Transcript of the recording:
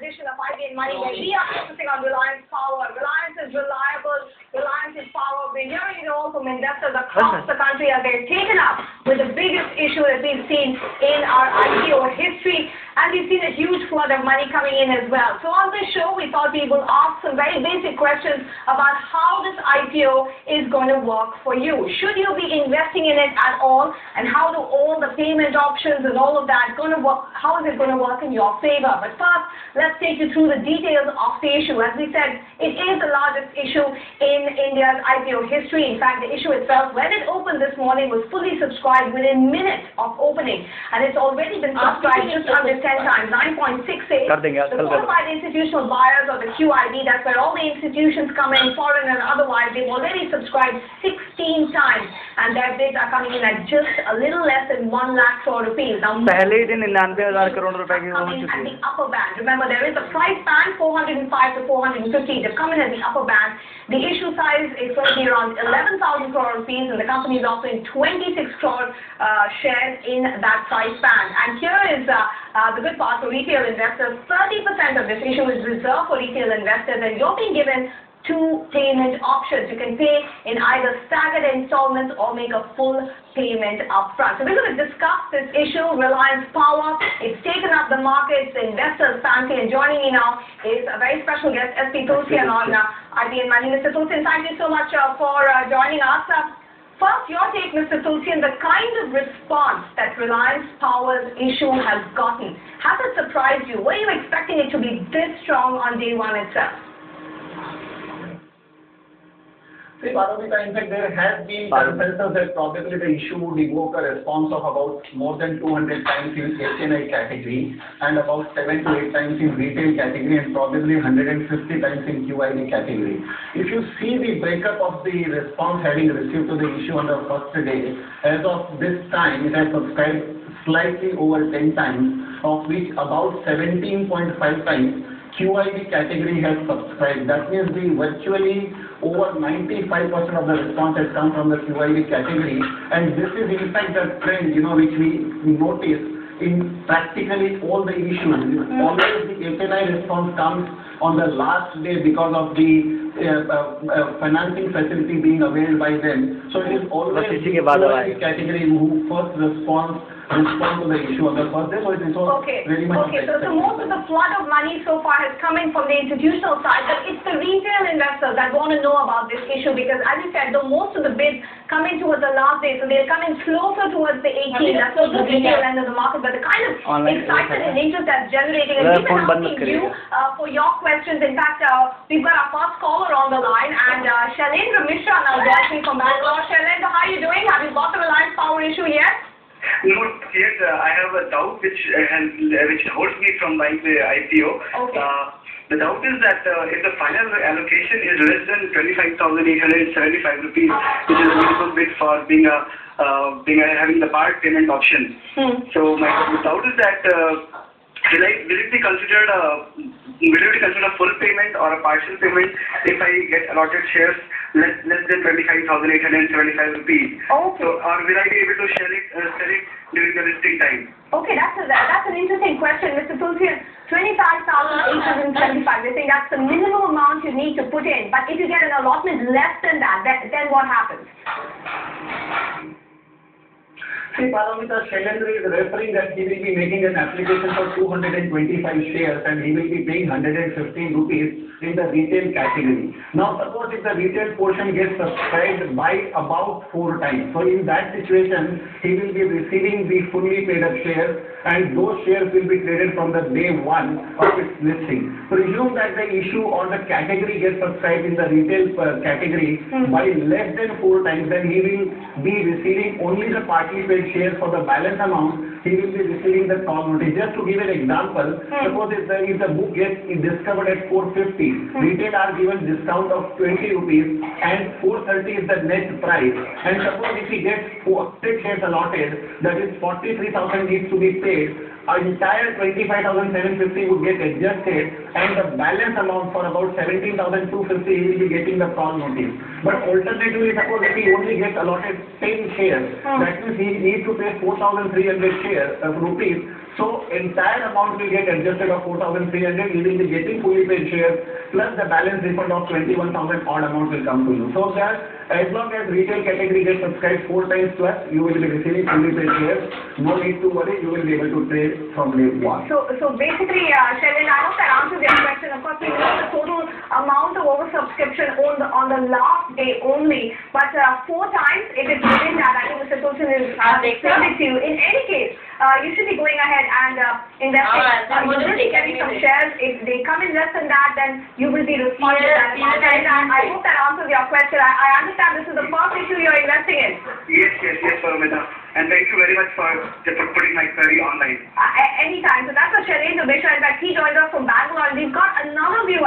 edition of IPO Money, where we are focusing on Reliance Power. Reliance is reliable. Reliance is power. We're hearing it all from investors across the country as they're taken up with the biggest issue that we've seen in our IPO history. And we've seen a huge flood of money coming in as well. So on this show, we thought we will ask some very basic questions about how this IPO is going to work for you. Should you be investing in it at all? And how do all the payment options and all of that going to work? How is it going to work in your favor? But first, let's take you through the details of the issue. As we said, it is the largest issue in India's IPO history. In fact, the issue itself, when it opened this morning, was fully subscribed within minutes of opening. And it's already been subscribed just under 10 times, 9.68. The qualified institutional buyers or the QIB, that's where all the institutions come in, foreign and otherwise, they've already subscribed 16 times. And their bids are coming in at just a little less than 1 lakh crore rupees. Now, पहले ही दिन 99,000 करोड़ रुपए की हो coming चुकी at है. the upper band. Remember, there is a price band, 405 to 450. They're coming at the upper band. The issue size is going to be around 11,000 crore rupees, and the company is offering 26 crore shares in that price band. And here is the good part for retail investors. 30% of this issue is reserved for retail investors, and you're being given two payment options. You can pay in either staggered installments or make a full payment upfront. So we're going to discuss this issue, Reliance Power. It's taken up the markets, the investors fancy, and joining me now is a very special guest, SP Tulsian on IPO Money. Mr. Tulsian, thank you so much for joining us. First, your take, Mr. Tulsian, the kind of response that Reliance Power's issue has gotten. Has it surprised you? Were you expecting it to be this strong on day one itself? See, Paramita, in fact, there has been consensus that probably the issue would evoke a response of about more than 200 times in HNI category and about 7 to 8 times in retail category and probably 150 times in QIB category. If you see the breakup of the response having received to the issue on the first day, as of this time, it has subscribed slightly over 10 times, of which about 17.5 times QIB category has subscribed. That means the virtually over 95% of the response has come from the QIB category, and this is in fact the trend, which we notice in practically all the issues. Always the HNI response comes on the last day because of the financing facility being availed by them. So it is always the QIB category who first respond to the issue on the first day. So it is very much so most of the flood of money so far has come in from the institutional side, but it's the retail investors that want to know about this issue, because as you said, though most of the bids come in towards the last day, so they're coming closer towards the 18th. That's the retail end of the market, but the kind of excitement and interest that's generating, and we've been asking you for your questions. In fact, we've got our first caller on the line, and Shailendra Mishra now joins me from Bangalore. Shailendra, how are you doing? Have you got the Reliance Power issue yet? Not yet. I have a doubt which holds me from buying the IPO. The doubt is that if the final allocation is less than 25,875 rupees, which is a minimum bid for having the part payment option. So my doubt is that will it be considered a full payment or a partial payment if I get allotted shares less than 25,875 rupees? So, or will I be able to sell it during the listing time? Okay, that's an interesting question, Mr. Tulsian. 25,875. They think that's the minimum amount you need to put in. But if you get an allotment less than that, then what happens? See, Paramita, Shailendra is referring that he will be making an application for 225 shares and he will be paying 115 rupees in the retail category. Now, suppose if the retail portion gets subscribed by about 4 times. So, in that situation, he will be receiving the fully paid up shares, and those shares will be traded from the day 1 of its listing. Presume that the issue or the category gets subscribed in the retail category by less than 4 times, then he will be receiving only the partly paid shares. For the balance amount, he will be receiving the call notice. Just to give an example, suppose if the book gets discovered at 450, retail are given discount of 20 rupees and 430 is the net price. And suppose if he gets 400 shares allotted, that is 43,000 needs to be paid. Our entire 25,750 would get adjusted, and the balance amount for about 17,250 he will be getting the call notice. But alternatively, suppose if he only gets allotted 10 shares, that means he needs to pay 4,300 rupees So entire amount will get adjusted of 4,300. You will be getting fully paid shares plus the balance refund of 21,000 odd amount will come to you. So that as long as retail category gets subscribed 4 times plus, you will be receiving fully paid shares. No need to worry. You will be able to trade from day one. So basically, Shailendra, I hope that answers your question. Of course, we know the total amount of oversubscription on the last day only, but 4 times it is within that. I think Mr. Tulsin is explained it to you. In any case, you should be going ahead and investing. You will be getting some shares. If they come in less than that, then you will be responding to that amount. And I hope that answers your question. I understand this is the first issue you're investing in. Yes, Paramita. And thank you very much for putting my query online. Anytime. So that's what Shailendra Mishra, in fact, he joined us from Bangalore, and we've got another viewer.